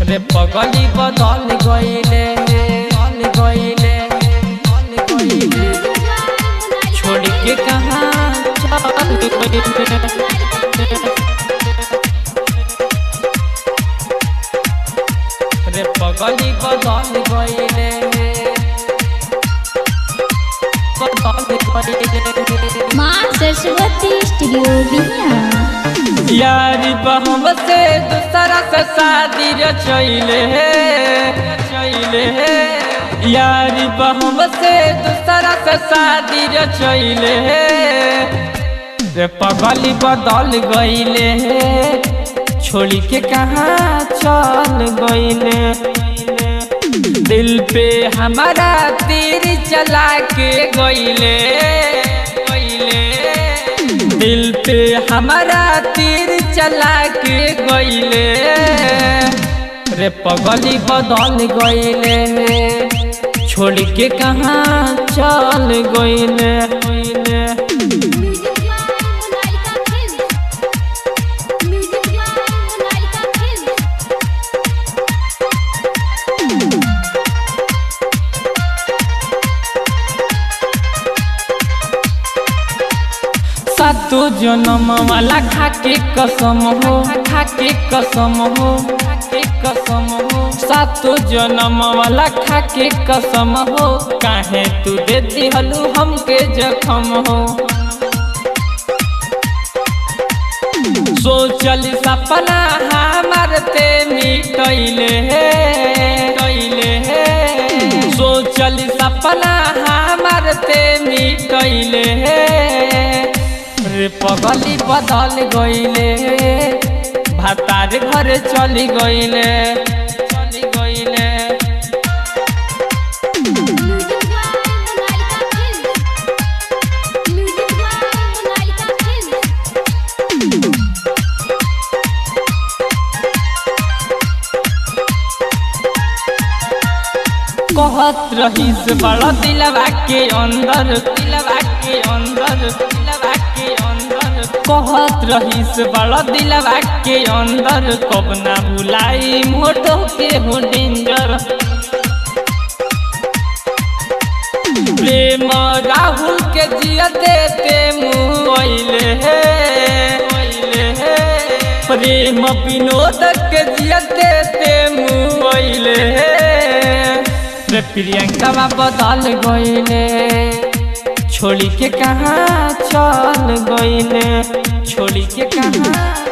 रे पगली बदल गईले छोड़ के कहाँ चल गईले। रे पगली बदल गईले माँ सरस्वती स्टूडियो बिया। यारी बहम से दूसरा से शादी रचैले यारी बहम से दूसरा से शादी रचैले रे पगली बदल गईले छोड़ी के कहाँ चल गईले। दिल पे हमारा तीर चला के गईले दिल पे हमारा तीर चला के गईले रे पगली बदल गईले छोड़ के कहाँ चल गईले। सातो जन्म वाला खाके कसम हो सातो जन्म वाला खाके कसम हो काहे तू दे दिहलू हमके जखम हो। सोचल सपना हमार ते मिटैले सोचल सपना हमार ते मिटैले रे पगली बदल गईले भातार घर चली गईले कहत रहीस बड़ा दिलवा के अंदर कहत रहीस बड़ा दिलवा के अंदर कब ना भुलाई मोटो के हो डेंजर। प्रेम राहुल के जिया देते मुँह प्रेम विनोद के जिया देते मुँह रे प्रियंका बदल गईले छोड़ी के कहाँ चल गईले छोड़ी के कहाँ